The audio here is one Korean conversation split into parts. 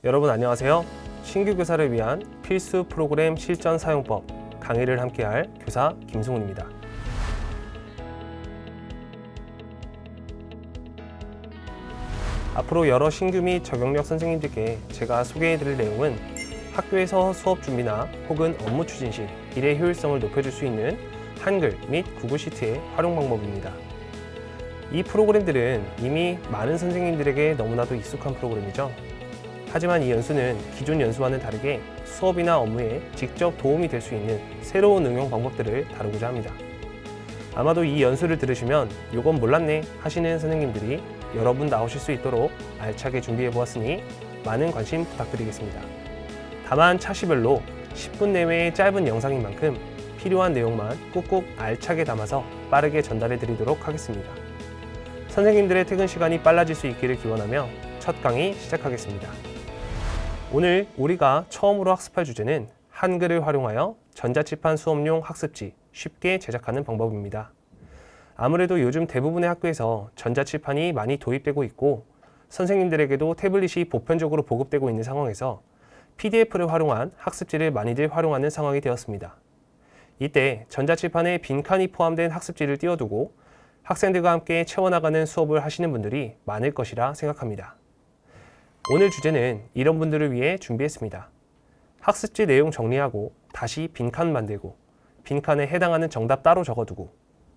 여러분 안녕하세요. 신규 교사를 위한 필수 프로그램 실전 사용법 강의를 함께할 교사 김승훈입니다. 앞으로 여러 신규 및 적용력 선생님들께 제가 소개해드릴 내용은 학교에서 수업 준비나 혹은 업무 추진 시 일의 효율성을 높여줄 수 있는 한글 및 구글 시트의 활용 방법입니다. 이 프로그램들은 이미 많은 선생님들에게 너무나도 익숙한 프로그램이죠. 하지만 이 연수는 기존 연수와는 다르게 수업이나 업무에 직접 도움이 될 수 있는 새로운 응용 방법들을 다루고자 합니다. 아마도 이 연수를 들으시면 "요건 몰랐네" 하시는 선생님들이 여러 분 나오실 수 있도록 알차게 준비해 보았으니 많은 관심 부탁드리겠습니다. 다만 차시별로 10분 내외의 짧은 영상인 만큼 필요한 내용만 꾹꾹 알차게 담아서 빠르게 전달해 드리도록 하겠습니다. 선생님들의 퇴근 시간이 빨라질 수 있기를 기원하며 첫 강의 시작하겠습니다. 오늘 우리가 처음으로 학습할 주제는 한글을 활용하여 전자칠판 수업용 학습지 쉽게 제작하는 방법입니다. 아무래도 요즘 대부분의 학교에서 전자칠판이 많이 도입되고 있고 선생님들에게도 태블릿이 보편적으로 보급되고 있는 상황에서 PDF를 활용한 학습지를 많이들 활용하는 상황이 되었습니다. 이때 전자칠판에 빈칸이 포함된 학습지를 띄워두고 학생들과 함께 채워나가는 수업을 하시는 분들이 많을 것이라 생각합니다. 오늘 주제는 이런 분들을 위해 준비했습니다. 학습지 내용 정리하고 다시 빈칸 만들고 빈칸에 해당하는 정답 따로 적어두고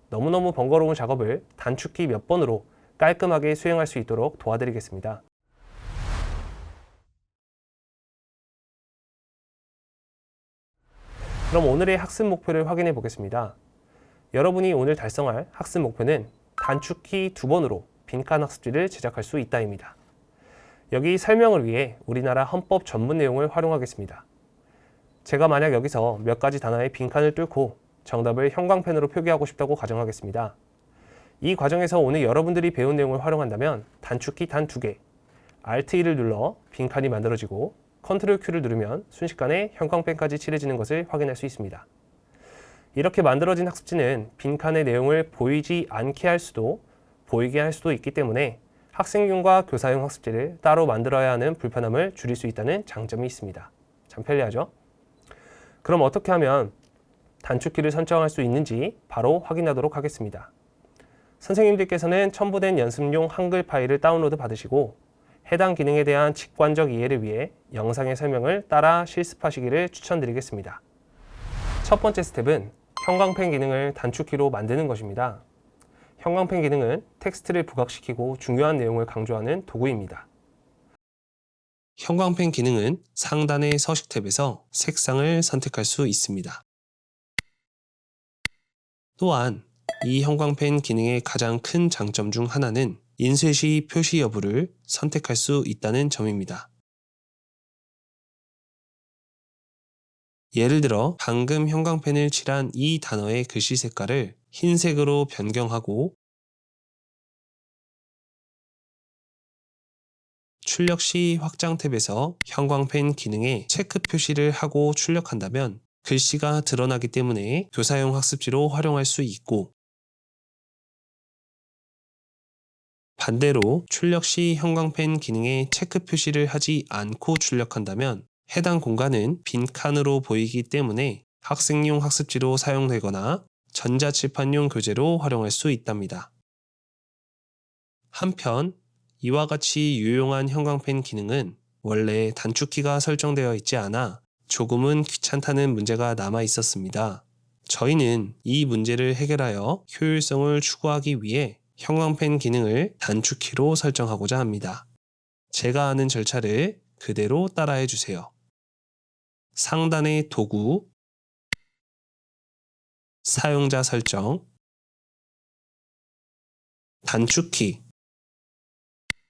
너무너무 번거로운 작업을 단축키 몇 번으로 깔끔하게 수행할 수 있도록 도와드리겠습니다. 그럼 오늘의 학습 목표를 확인해 보겠습니다. 여러분이 오늘 달성할 학습 목표는 단축키 2번으로 빈칸 학습지를 제작할 수 있다입니다. 여기 설명을 위해 우리나라 헌법 전문 내용을 활용하겠습니다. 제가 만약 여기서 몇 가지 단어의 빈칸을 뚫고 정답을 형광펜으로 표기하고 싶다고 가정하겠습니다. 이 과정에서 오늘 여러분들이 배운 내용을 활용한다면 단축키 단 2개, Alt-E를 눌러 빈칸이 만들어지고 Ctrl-Q를 누르면 순식간에 형광펜까지 칠해지는 것을 확인할 수 있습니다. 이렇게 만들어진 학습지는 빈칸의 내용을 보이지 않게 할 수도 보이게 할 수도 있기 때문에 학생용과 교사용 학습지를 따로 만들어야 하는 불편함을 줄일 수 있다는 장점이 있습니다. 참 편리하죠? 그럼 어떻게 하면 단축키를 설정할 수 있는지 바로 확인하도록 하겠습니다. 선생님들께서는 첨부된 연습용 한글 파일을 다운로드 받으시고 해당 기능에 대한 직관적 이해를 위해 영상의 설명을 따라 실습하시기를 추천드리겠습니다. 첫 번째 스텝은 형광펜 기능을 단축키로 만드는 것입니다. 형광펜 기능은 텍스트를 부각시키고 중요한 내용을 강조하는 도구입니다. 형광펜 기능은 상단의 서식 탭에서 색상을 선택할 수 있습니다. 또한 이 형광펜 기능의 가장 큰 장점 중 하나는 인쇄 시 표시 여부를 선택할 수 있다는 점입니다. 예를 들어 방금 형광펜을 칠한 이 단어의 글씨 색깔을 흰색으로 변경하고 출력 시 확장 탭에서 형광펜 기능에 체크 표시를 하고 출력한다면 글씨가 드러나기 때문에 교사용 학습지로 활용할 수 있고, 반대로 출력 시 형광펜 기능에 체크 표시를 하지 않고 출력한다면 해당 공간은 빈칸으로 보이기 때문에 학생용 학습지로 사용되거나 전자칠판용 교재로 활용할 수 있답니다. 한편 이와 같이 유용한 형광펜 기능은 원래 단축키가 설정되어 있지 않아 조금은 귀찮다는 문제가 남아 있었습니다. 저희는 이 문제를 해결하여 효율성을 추구하기 위해 형광펜 기능을 단축키로 설정하고자 합니다. 제가 아는 절차를 그대로 따라해 주세요. 상단의 도구, 사용자 설정, 단축키,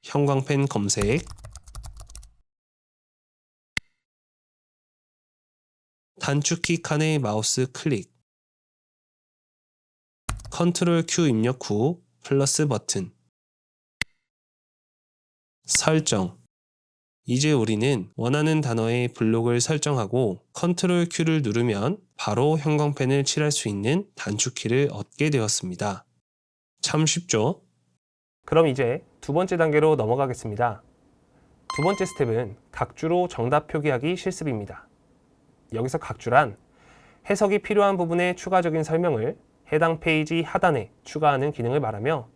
형광펜 검색, 단축키 칸의 마우스 클릭, Ctrl-Q 입력 후 플러스 버튼, 설정. 이제 우리는 원하는 단어의 블록을 설정하고 Ctrl-Q를 누르면 바로 형광펜을 칠할 수 있는 단축키를 얻게 되었습니다. 참 쉽죠? 그럼 이제 두 번째 단계로 넘어가겠습니다. 두 번째 스텝은 각주로 정답 표기하기 실습입니다. 여기서 각주란 해석이 필요한 부분의 추가적인 설명을 해당 페이지 하단에 추가하는 기능을 말하며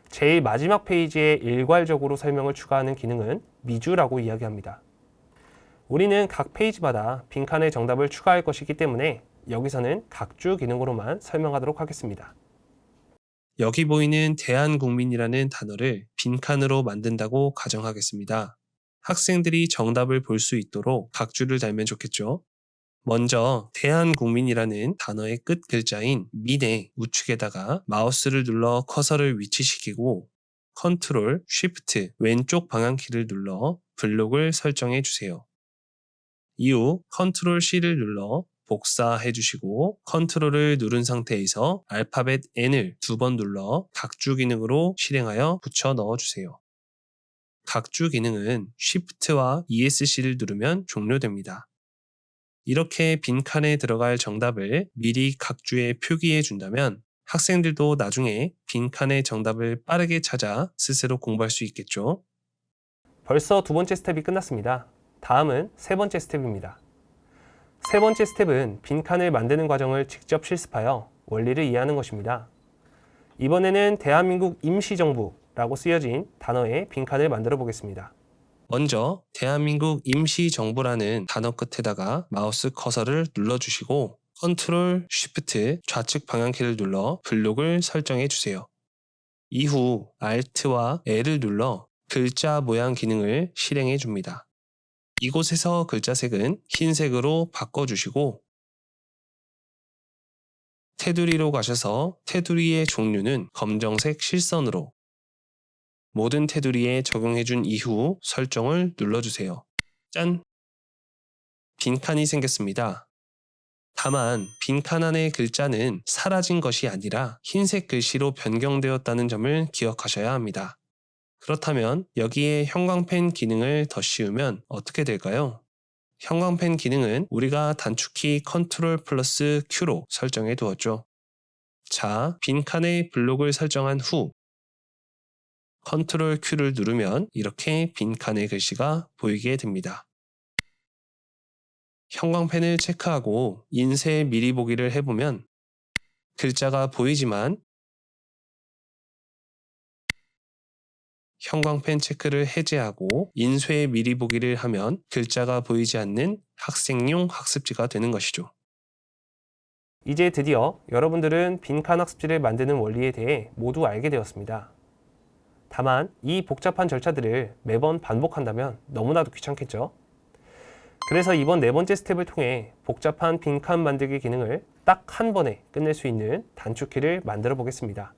제일 마지막 페이지에 일괄적으로 설명을 추가하는 기능은 미주라고 이야기합니다. 우리는 각 페이지마다 빈칸에 정답을 추가할 것이기 때문에 여기서는 각주 기능으로만 설명하도록 하겠습니다. 여기 보이는 대한국민이라는 단어를 빈칸으로 만든다고 가정하겠습니다. 학생들이 정답을 볼 수 있도록 각주를 달면 좋겠죠? 먼저 대한국민이라는 단어의 끝 글자인 민의 우측에다가 마우스를 눌러 커서를 위치시키고 컨트롤, 쉬프트, 왼쪽 방향키를 눌러 블록을 설정해 주세요. 이후 컨트롤 C를 눌러 복사해 주시고 컨트롤을 누른 상태에서 알파벳 N을 2번 눌러 각주 기능으로 실행하여 붙여 넣어 주세요. 각주 기능은 Shift와 ESC를 누르면 종료됩니다. 이렇게 빈칸에 들어갈 정답을 미리 각주에 표기해 준다면 학생들도 나중에 빈칸의 정답을 빠르게 찾아 스스로 공부할 수 있겠죠. 벌써 두 번째 스텝이 끝났습니다. 다음은 세 번째 스텝입니다. 세 번째 스텝은 빈칸을 만드는 과정을 직접 실습하여 원리를 이해하는 것입니다. 이번에는 대한민국 임시정부라고 쓰여진 단어의 빈칸을 만들어 보겠습니다. 먼저 대한민국 임시정부라는 단어 끝에다가 마우스 커서를 눌러주시고 컨트롤, 쉬프트, 좌측 방향키를 눌러 블록을 설정해 주세요. 이후 Alt와 L을 눌러 글자 모양 기능을 실행해 줍니다. 이곳에서 글자색은 흰색으로 바꿔주시고 테두리로 가셔서 테두리의 종류는 검정색 실선으로 모든 테두리에 적용해준 이후 설정을 눌러주세요. 짠! 빈칸이 생겼습니다. 다만 빈칸 안의 글자는 사라진 것이 아니라 흰색 글씨로 변경되었다는 점을 기억하셔야 합니다. 그렇다면 여기에 형광펜 기능을 더 씌우면 어떻게 될까요? 형광펜 기능은 우리가 단축키 컨트롤 플러스 Q로 설정해 두었죠. 자, 빈칸에 블록을 설정한 후 컨트롤 Q를 누르면 이렇게 빈칸의 글씨가 보이게 됩니다. 형광펜을 체크하고 인쇄 미리 보기를 해보면 글자가 보이지만 형광펜 체크를 해제하고 인쇄 미리 보기를 하면 글자가 보이지 않는 학생용 학습지가 되는 것이죠. 이제 드디어 여러분들은 빈칸 학습지를 만드는 원리에 대해 모두 알게 되었습니다. 다만 이 복잡한 절차들을 매번 반복한다면 너무나도 귀찮겠죠? 그래서 이번 네 번째 스텝을 통해 복잡한 빈칸 만들기 기능을 딱 한 번에 끝낼 수 있는 단축키를 만들어 보겠습니다.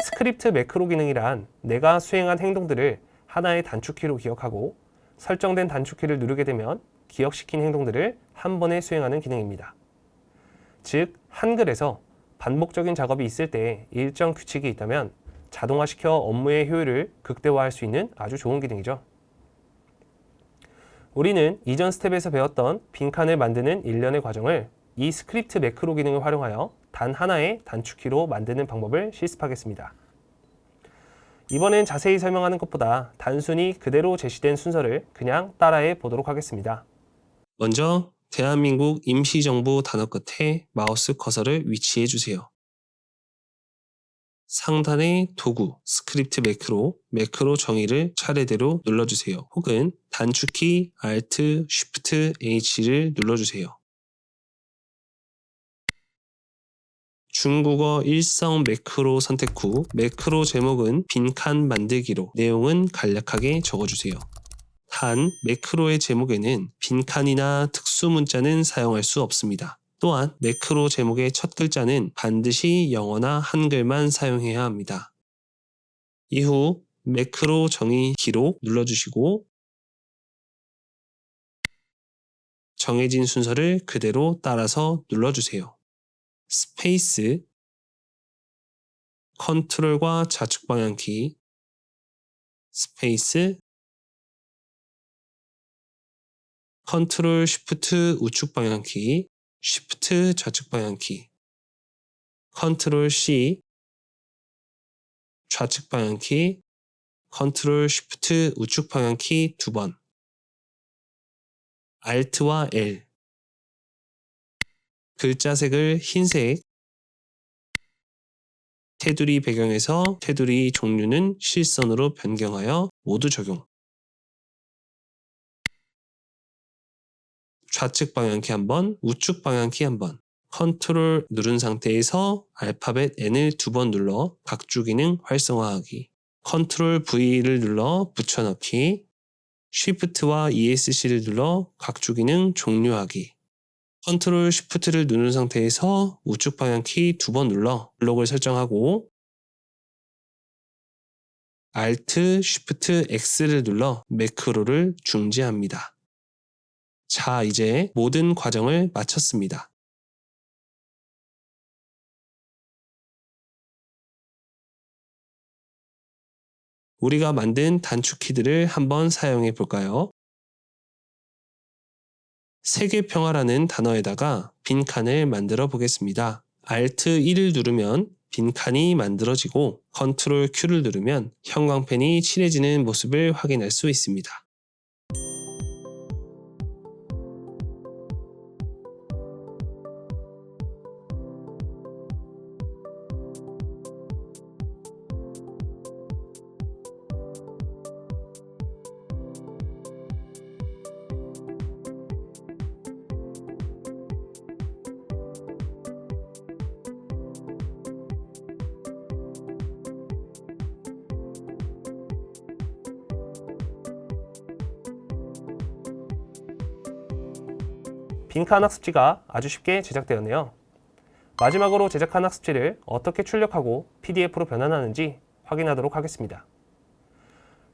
스크립트 매크로 기능이란 내가 수행한 행동들을 하나의 단축키로 기억하고 설정된 단축키를 누르게 되면 기억시킨 행동들을 한 번에 수행하는 기능입니다. 즉, 한글에서 반복적인 작업이 있을 때 일정 규칙이 있다면 자동화시켜 업무의 효율을 극대화할 수 있는 아주 좋은 기능이죠. 우리는 이전 스텝에서 배웠던 빈칸을 만드는 일련의 과정을 이 스크립트 매크로 기능을 활용하여 단 하나의 단축키로 만드는 방법을 실습하겠습니다. 이번엔 자세히 설명하는 것보다 단순히 그대로 제시된 순서를 그냥 따라해 보도록 하겠습니다. 먼저 대한민국 임시정부 단어 끝에 마우스 커서를 위치해 주세요. 상단의 도구, 스크립트 매크로 정의를 차례대로 눌러주세요. 혹은 단축키 Alt, Shift, H를 눌러주세요. 중국어 일성 매크로 선택 후 매크로 제목은 빈칸 만들기로 내용은 간략하게 적어주세요. 단, 매크로의 제목에는 빈칸이나 특수 문자는 사용할 수 없습니다. 또한 매크로 제목의 첫 글자는 반드시 영어나 한글만 사용해야 합니다. 이후 매크로 정의 기록 눌러주시고 정해진 순서를 그대로 따라서 눌러주세요. 스페이스, 컨트롤과 좌측 방향키, 스페이스, 컨트롤 쉬프트 우측 방향키, 쉬프트 좌측 방향키, 컨트롤 C 좌측 방향키, 컨트롤 쉬프트 우측 방향 키 2번, Alt와 L, 글자색을 흰색, 테두리 배경에서 테두리 종류는 실선으로 변경하여 모두 적용. 좌측 방향키 1번, 우측 방향키 1번. 컨트롤 누른 상태에서 알파벳 N을 2번 눌러 각주 기능 활성화하기. 컨트롤 V를 눌러 붙여넣기. 쉬프트와 ESC를 눌러 각주 기능 종료하기. 컨트롤 쉬프트를 누른 상태에서 우측 방향키 2번 눌러 블록을 설정하고 Alt, Shift, X를 눌러 매크로를 중지합니다. 자, 이제 모든 과정을 마쳤습니다. 우리가 만든 단축키들을 한번 사용해 볼까요? 세계평화라는 단어에다가 빈칸을 만들어 보겠습니다. Alt 1을 누르면 빈칸이 만들어지고 Ctrl Q를 누르면 형광펜이 칠해지는 모습을 확인할 수 있습니다. 빈칸 학습지가 아주 쉽게 제작되었네요. 마지막으로 제작한 학습지를 어떻게 출력하고 PDF로 변환하는지 확인하도록 하겠습니다.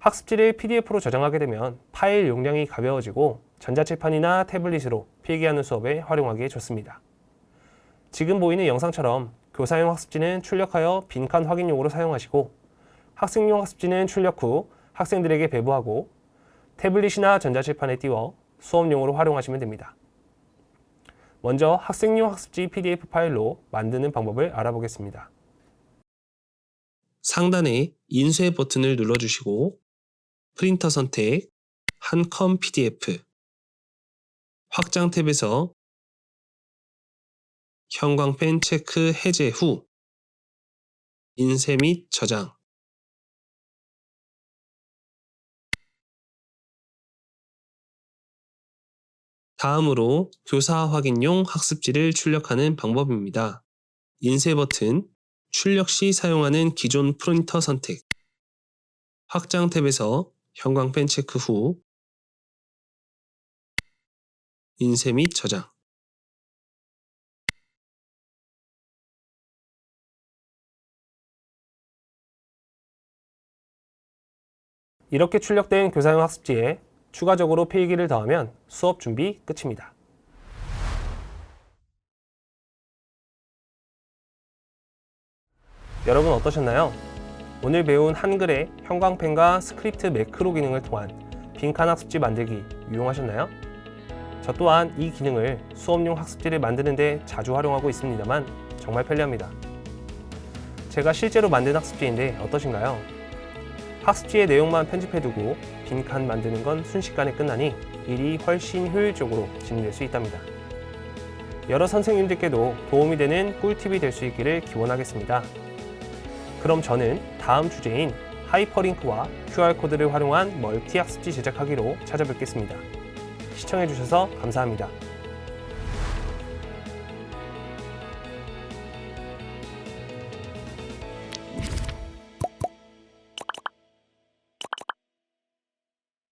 학습지를 PDF로 저장하게 되면 파일 용량이 가벼워지고 전자칠판이나 태블릿으로 필기하는 수업에 활용하기에 좋습니다. 지금 보이는 영상처럼 교사용 학습지는 출력하여 빈칸 확인용으로 사용하시고 학생용 학습지는 출력 후 학생들에게 배부하고 태블릿이나 전자칠판에 띄워 수업용으로 활용하시면 됩니다. 먼저 학생용 학습지 PDF 파일로 만드는 방법을 알아보겠습니다. 상단에 인쇄 버튼을 눌러주시고 프린터 선택, 한컴 PDF, 확장 탭에서 형광펜 체크 해제 후 인쇄 및 저장, 다음으로 교사 확인용 학습지를 출력하는 방법입니다. 인쇄 버튼, 출력 시 사용하는 기존 프린터 선택, 확장 탭에서 형광펜 체크 후 인쇄 및 저장, 이렇게 출력된 교사용 학습지에 추가적으로 필기를 더하면 수업 준비 끝입니다. 여러분 어떠셨나요? 오늘 배운 한글의 형광펜과 스크립트 매크로 기능을 통한 빈칸 학습지 만들기 유용하셨나요? 저 또한 이 기능을 수업용 학습지를 만드는 데 자주 활용하고 있습니다만 정말 편리합니다. 제가 실제로 만든 학습지인데 어떠신가요? 학습지의 내용만 편집해두고 빈칸 만드는 건 순식간에 끝나니 일이 훨씬 효율적으로 진행될 수 있답니다. 여러 선생님들께도 도움이 되는 꿀팁이 될 수 있기를 기원하겠습니다. 그럼 저는 다음 주제인 하이퍼링크와 QR코드를 활용한 멀티 학습지 제작하기로 찾아뵙겠습니다. 시청해주셔서 감사합니다.